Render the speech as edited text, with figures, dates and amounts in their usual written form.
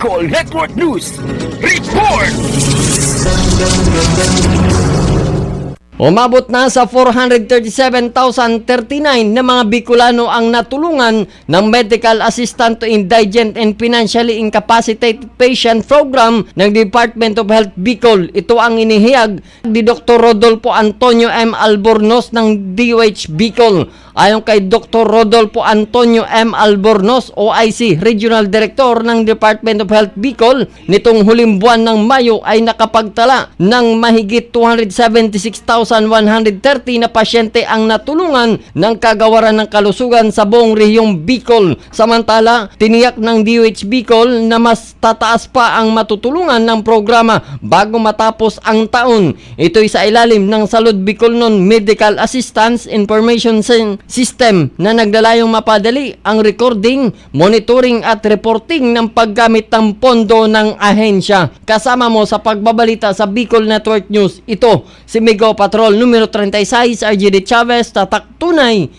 Call Network News Report! Umabot na sa 437,039 na mga Bicolano ang natulungan ng Medical Assistant to Indigent and Financially Incapacitated Patient Program ng Department of Health Bicol. Ito ang inihayag ni Dr. Rodolfo Antonio M. Albornoz ng DOH Bicol. Ayon kay Dr. Rodolfo Antonio M. Albornoz, OIC, Regional Director ng Department of Health Bicol, nitong huling buwan ng Mayo ay nakapagtala ng mahigit 276,130 na pasyente ang natulungan ng kagawaran ng kalusugan sa buong rehiyong Bicol. Samantala, tiniyak ng DOH Bicol na mas tataas pa ang matutulungan ng programa bago matapos ang taon. Ito'y sa ilalim ng Salud Bicolnon Medical Assistance Information System na naglalayong mapadali ang recording, monitoring at reporting ng paggamit ng pondo ng ahensya. Kasama mo sa pagbabalita sa Bicol Network News, ito si Migo Patrol numero 36, RGD Chavez, tatak tunay.